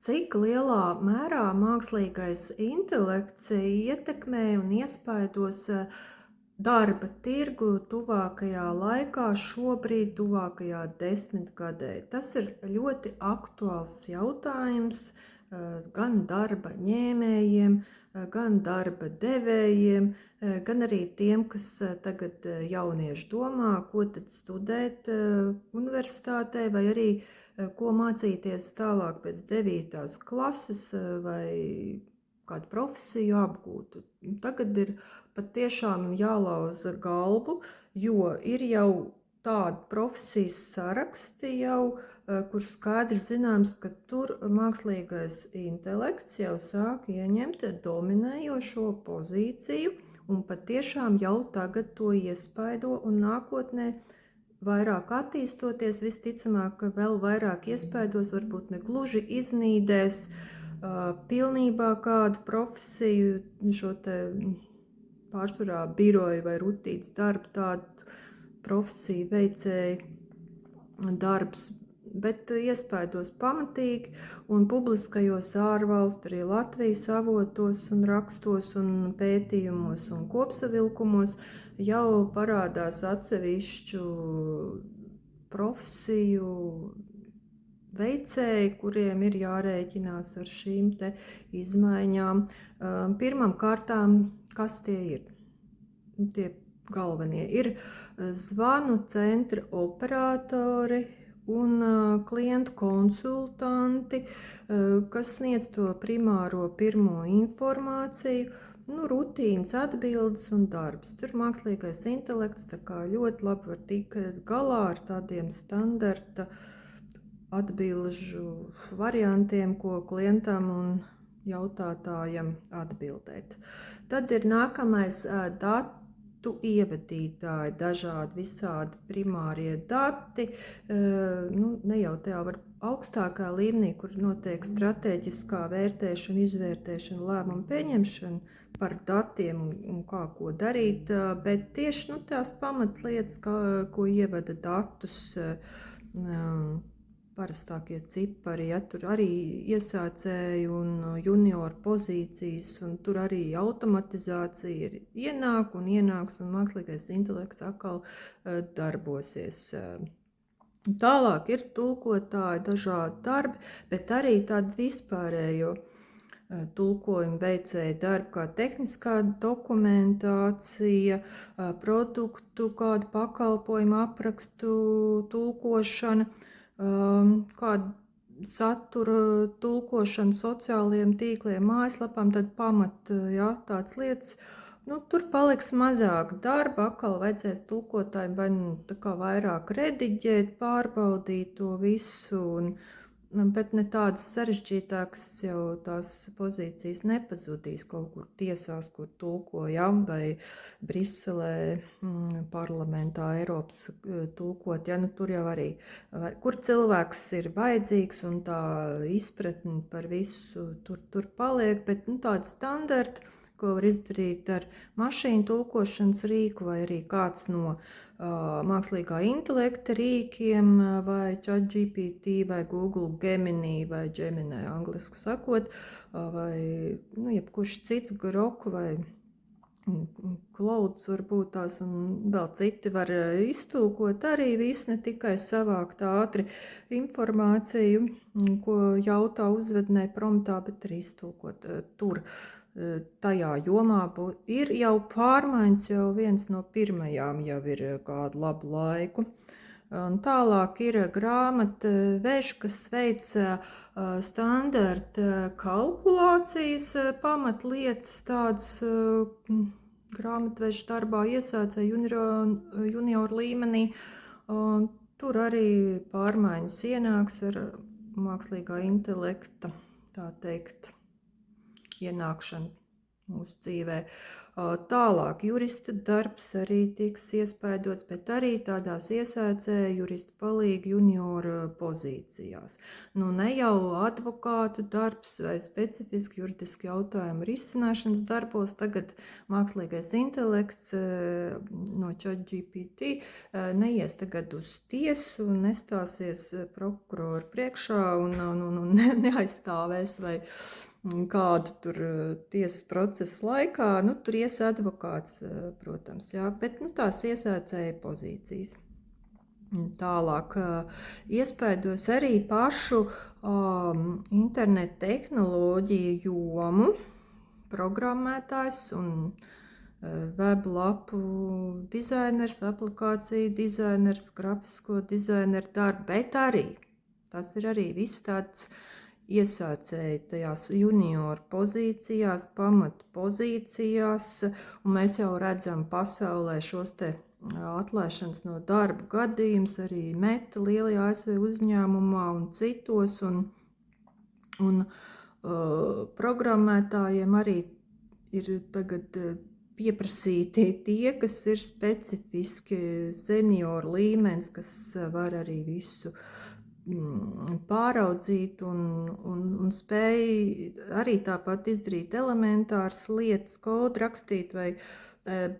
Cik lielā mērā mākslīgais intelekts ietekmē un iespaidos darba tirgu tuvākajā laikā, šobrīd, tuvākajā desmitgadē? Tas ir ļoti aktuāls jautājums gan darba ņēmējiem, gan darba devējiem, gan arī tiem, kas tagad jaunieši domā, ko tad studēt universitātē vai arī ko mācīties tālāk pēc 9. klases vai kādu profesiju apgūtu. Tagad ir patiešām jālauza galvu, jo ir jau tādi profesijas saraksti jau, kur skaidri zināms, ka tur mākslīgais intelekts jau sāk ieņemt dominējošo pozīciju un patiešām jau tagad to iespaido un nākotnē vairāk attīstoties, visticamāk, ka vēl vairāk iespaidos, varbūt ne gluži iznīdēs pilnībā kādu profesiju, šo te pārsvarā biroju vai rutīnas darbu, tādu profesiju veicēju darbs, bet iespaidos pamatīgi un publiskajos ārvalstu, arī Latvijas avotos un rakstos un pētījumos un kopsavilkumos jau parādās atsevišķu profesiju veicēji, kuriem ir jārēķinās ar šīm te izmaiņām. Pirmām kārtām, kas tie ir? Tie galvenie ir zvanu centra operatori un klientu konsultanti, kas sniedz to primāro pirmo informāciju, rutīnas atbildes un darbs. Tur mākslīgais intelekts tā kā ļoti labi var tikt galā ar tādiem standarta atbilžu variantiem, ko klientam un jautātājam atbildēt. Tad ir nākamais datu ievadītāji, dažādi visādi primārie dati, ne jau tajā var augstākā līmenī, kur notiek strateģiskā vērtēšana, izvērtēšana, lēmumu pieņemšana par datiem un kā ko darīt, bet tieši tās pamatlietas, ko ievada datus, parastākie cipari, ja tur arī iesācēju un junioru pozīcijas, un tur arī automatizācija ir ienāks, un mākslīgais intelekts atkal darbosies. Tālāk ir tulkotāji, dažādi darbi, bet arī tādi vispārējo tulkojumu veicēja darbi, kā tehniskā dokumentācija, produktu, kādu pakalpojumu aprakstu tulkošana, kādu satura tulkošanu sociālajiem tīkliem, mājaslapām, tad tāds lietas. Tur paliks mazāk darba, atkal vajadzēs tulkotājiem vai tā kā vairāk rediģēt, pārbaudīt to visu, bet ne tādas sarežģītākas jau tās pozīcijas nepazudīs kaut kur tiesās, kur tulko, vai Briselē, parlamentā, Eiropas tulkot, tur jau arī, kur cilvēks ir vajadzīgs un tā izpratne par visu tur paliek, bet tādi standarti, ko var izdarīt ar mašīnu tulkošanas rīku vai arī kāds no mākslīgā intelekta rīkiem vai ChatGPT vai Google Gemini vai Gemini angliski sakot, vai jebkurš cits Groku vai Clouds varbūt tās un vēl citi var iztulkot arī visu, ne tikai savākt ātri informāciju, ko jautā uzvednē promptā, bet arī iztulkot tur. Tajā jomā ir jau pārmaiņas, jau viens no pirmajām jau ir kādu labu laiku. Un tālāk ir grāmatveži, kas veic standarta kalkulācijas pamatlietas, tādas grāmatvežu darbā iesācē junioru līmenī. Tur arī pārmaiņas ienāks ar mākslīgā intelekta, tā teikt, ienākšanu mūsu dzīvē. Tālāk jurista darbs arī tiks iespaidots, bet arī tādās iesācēju jurista palīga juniora pozīcijās. Nu, ne jau advokātu darbs vai specifiski juridiski jautājumu risināšanas darbos. Tagad mākslīgais intelekts no ChatGPT neies tagad uz tiesu, nestāsies prokuroru priekšā un neaizstāvēs vai kādu tur tiesas procesa laikā, nu, tur ies advokāts, protams, jā, bet nu, tās iesācēja pozīcijas. Tālāk iespaidos arī pašu internetu tehnoloģiju jomu, programmētājs un webu lapu dizainers, aplikāciju dizainers, grafisko dizaineru darbu, bet arī tas ir arī viss tāds iesācēji tajās junioru pozīcijās, pamatu pozīcijās, un mēs jau redzam pasaulē šos te atlaišanas no darba gadījums, arī Meta lielajā ASV uzņēmumā un citos, un programmētājiem arī ir tagad pieprasīti tie, kas ir specifiski senioru līmenis, kas var arī visu pāraudzīt un spēj arī tāpat izdarīt elementāras lietas, kodu rakstīt,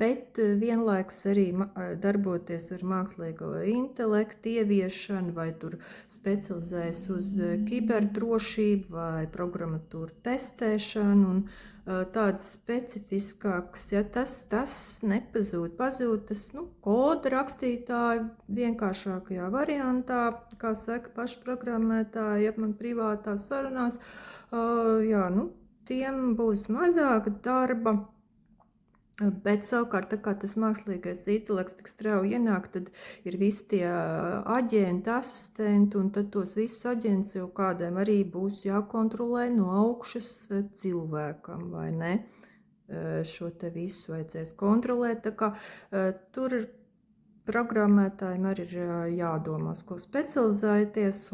bet vienlaikus arī darboties ar mākslīgo intelektu ieviešanu, vai tur specializējas uz kiberdrošību vai programmatūru testēšanu un tādas specifiskākas, ja tas nepazūd, pazūd tas, koda rakstītāji vienkāršākajā variantā, kā saka paši programmētāji, ja man privātā sarunās, tiem būs mazāk darba, bet savukārt, tā kā tas mākslīgais intelekts tik strauji ienāk, tad ir visi tie aģenti, asistenti, un tad tos visus aģentus jau kādiem arī būs jākontrolē no augšas cilvēkam, vai ne? Šo te visu vajadzēs kontrolēt, tā kā tur programmētājiem arī ir jādomās, ko specializēties,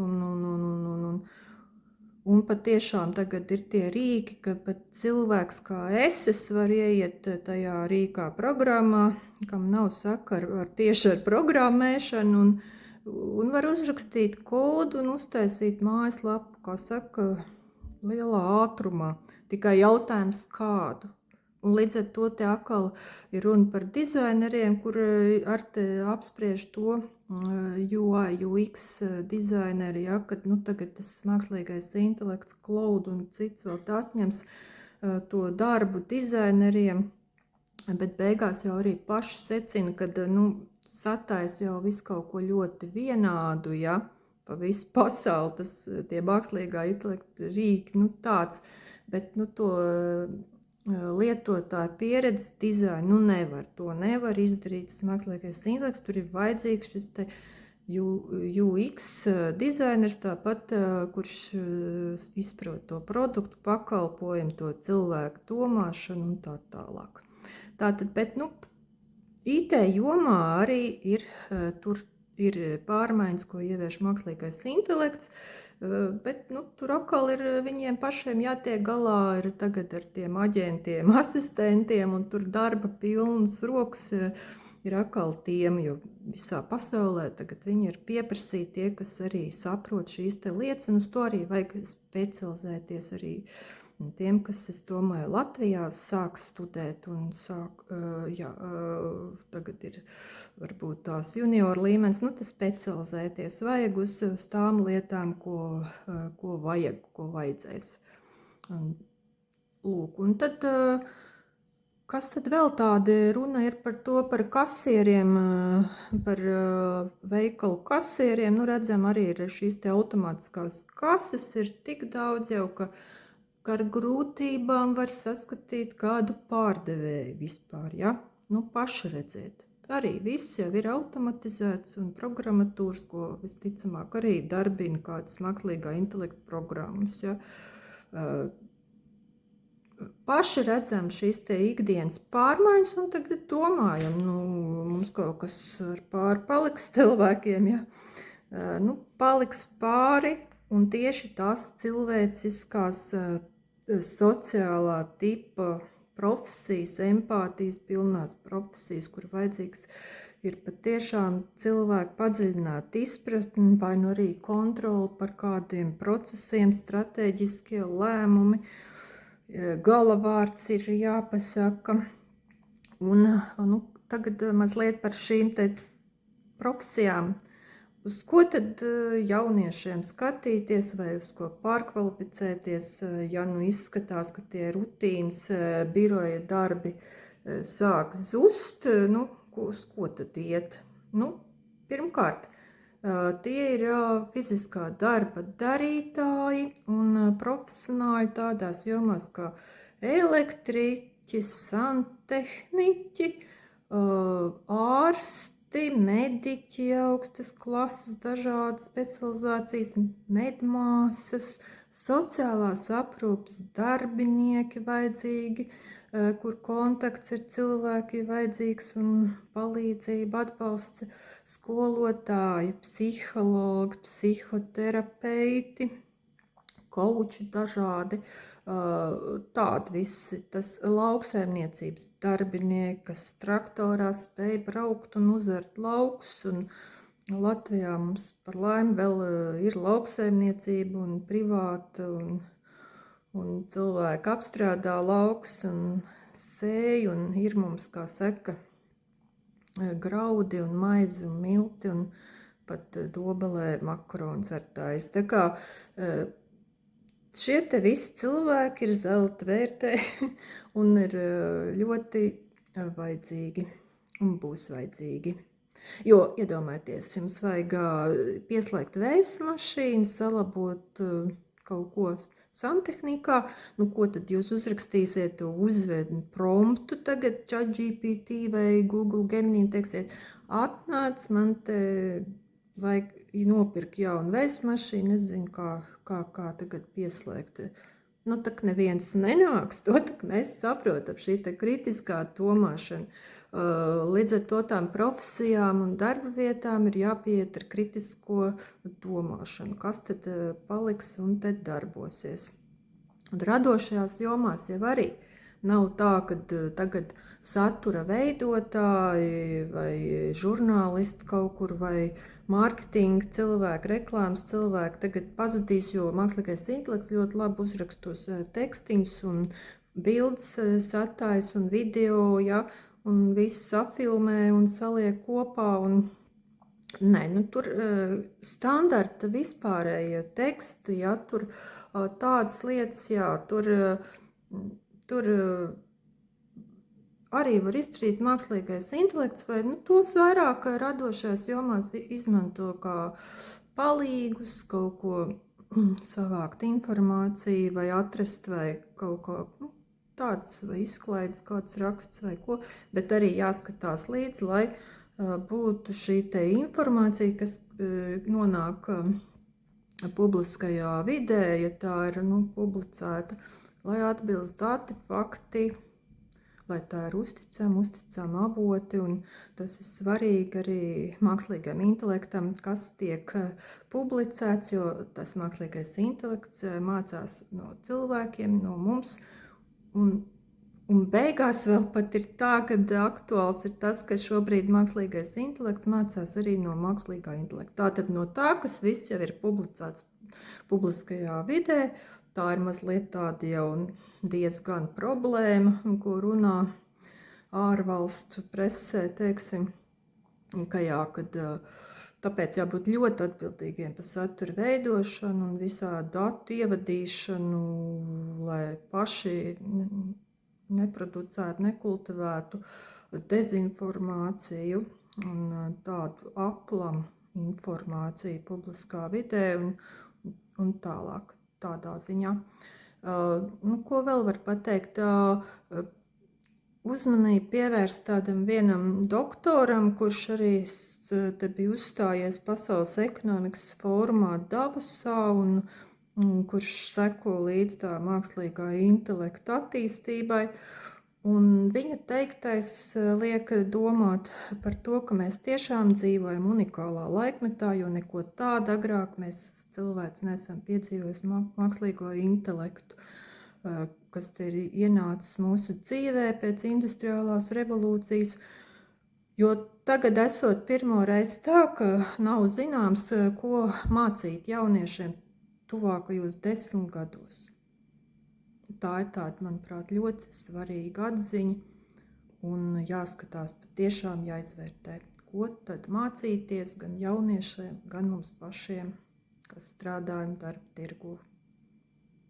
un patiešām tagad ir tie rīki, ka pat cilvēks kā es varu ieiet tajā rīkā programmā, kam nav sakara tieši ar programmēšanu, un var uzrakstīt kodu un uztaisīt mājaslapu, kā saka, lielā ātrumā. Tikai jautājums kādu. Un līdz ar to te atkal ir runa par dizaineriem, kur ar te apspriež to UI, UX dizaineri, ja, kad tagad tas mākslīgais intelekts, cloud un cits vēl atņems to darbu dizaineriem, bet beigās jau arī paši secina, kad satais jau visu kaut ko ļoti vienādu, ja, pa visu pasauli, tie mākslīgā intelekta rīki, tāds, bet to lietotāja pieredzes dizainu nevar izdarīt. Tas mākslīgais intelekts, tur ir vajadzīgs šis te UX dizainers, tāpat, kurš izprot to produktu, pakalpojumu, to cilvēku domāšanu un tā tālāk. Tātad, bet IT jomā arī tur ir pārmaiņas, ko ievieš mākslīgais intelekts, bet tur atkal ir viņiem pašiem jātiek galā tagad ar tiem aģentiem, asistentiem, un tur darba pilnas rokas ir atkal tiem, jo visā pasaulē tagad viņi ir pieprasīti tie, kas arī saprot šīs te lietas, un uz to arī vajag specializēties arī tiem, kas, es domāju, Latvijā sāk studēt un tagad ir varbūt tās junioru līmenis, tas specializēties vajag uz tām lietām, ko vajadzēs. Lūk, un tad, kas tad vēl tāda runa ir par to, par kasieriem, par veikalu kasieriem, redzam arī ir šīs te automātiskās kases, ir tik daudz jau, ka ar grūtībām var saskatīt kādu pārdevēju vispār, ja? Paši redzēt. Arī viss jau ir automatizēts un programmatūras, ko visticamāk arī darbina kādas mākslīgā intelekta programmas, ja? Paši redzam šīs te ikdienas pārmaiņas un tagad domājam, mums kaut kas ar pāri paliks cilvēkiem, ja? Paliks pāri un tieši tās cilvēciskās sociālā tipa profesijas, empātijas pilnās profesijas, kur vajadzīgs ir patiešām cilvēku padziļināt izpratni, vai nu arī kontroli par kādiem procesiem, strateģiskie lēmumi, galavārds ir jāpasaka. Un tagad mazliet par šīm te profesijām. Uz ko tad jauniešiem skatīties vai uz ko pārkvalificēties, ja nu izskatās, ka tie rutīnas biroja darbi sāk zust, uz ko tad iet? Pirmkārt, tie ir fiziskā darba darītāji un profesionāļi tādās jomās kā elektriķi, santehniķi, ārsti, mediķi augstas klases, dažādas specializācijas, medmāsas, sociālās aprūpes darbinieki vajadzīgi, kur kontakts ar cilvēki vajadzīgs un palīdzība, atbalsts, skolotāji, psihologi, psihoterapeiti, kauči dažādi, tādi visi, tas lauksaimniecības darbinieki, kas traktorā spēj braukt un uzvert laukus, un Latvijā mums par laimi vēl ir lauksaimniecība un privāta, un cilvēki apstrādā laukus un sēj, un ir mums, kā saka, graudi un maizi un milti, un pat dobelē makarons ar tais. Tā kā šie te visi cilvēki ir zelta vērtē un ir ļoti vajadzīgi un būs vajadzīgi. Jo, iedomājieties, jums vajag pieslēgt vējas mašīnu, salabot kaut ko santehnikā, ko tad jūs uzrakstīsiet, to uzvedni promptu tagad ChatGPT vai Google Gemini, teiksiet, atnāc, man te vajag nopirkt jaunu vējas mašīnu, nezinu, kā tagad pieslēgt. Tak neviens nenāks, to tak mēs saprotam, šī te kritiskā domāšana. Līdz ar to tām profesijām un darba vietām ir jāpieiet ar kritisko domāšanu, kas tad paliks un tad darbosies. Un radošajās jomās jau arī nav tā, ka tagad satura veidotāji vai žurnālisti kaut kur vai mārketinga cilvēki, reklāmas cilvēki tagad pazudīs, jo mākslīgais intelekts ļoti labi uzrakstos tekstiņus un bildes satājas un video, un visu safilmē un saliek kopā. Tur standarta vispārējie teksti, tur tādas lietas, tur arī var izdarīt mākslīgais intelekts, vai tos vairāk radošajās jomās izmanto kā palīgus, kaut ko savākt informāciju vai atrast vai kaut ko tāds vai izklaides kāds raksts vai ko, bet arī jāskatās līdz, lai būtu šī te informācija, kas nonāk publiskajā vidē, ja tā ir publicēta, lai atbilst dati, fakti, lai tā ir uzticama avoti, un tas ir svarīgi arī mākslīgajam intelektam, kas tiek publicēts, jo tas mākslīgais intelekts mācās no cilvēkiem, no mums, un beigās vēl pat ir tā, ka aktuāls ir tas, ka šobrīd mākslīgais intelekts mācās arī no mākslīgā intelekta. Tātad no tā, kas viss jau ir publicēts publiskajā vidē, tā ir mazliet tāda jau diezgan problēma, ko runā ārvalstu presē, teiksim, kad tāpēc jābūt ļoti atbildīgiem par satura veidošanu un visādu datu ievadīšanu, lai paši neproducētu, nekultivētu dezinformāciju un tādu aplamu informāciju publiskā vidē un tālāk, tādā ziņā. Ko vēl var pateikt? Uzmanību pievērst tādam vienam doktoram, kurš arī te bija uzstājies Pasaules ekonomikas fórumā Davosā un kurš seko līdz tā mākslīgā intelekta attīstībai. Un viņa teiktais liek domāt par to, ka mēs tiešām dzīvojam unikālā laikmetā, jo neko tādu agrāk mēs cilvēks nesam piedzīvojis mākslīgo intelektu. kas te ir ienācis mūsu dzīvē pēc industriālās revolūcijas. Jo tagad esot pirmo reizi tā, ka nav zināms, ko mācīt jauniešiem tuvākajos 10 gados. Tā ir tāda, manuprāt, ļoti svarīga atziņa un jāskatās patiešām jāizvērtē, ko tad mācīties gan jauniešiem, gan mums pašiem, kas strādājam darba tirgu.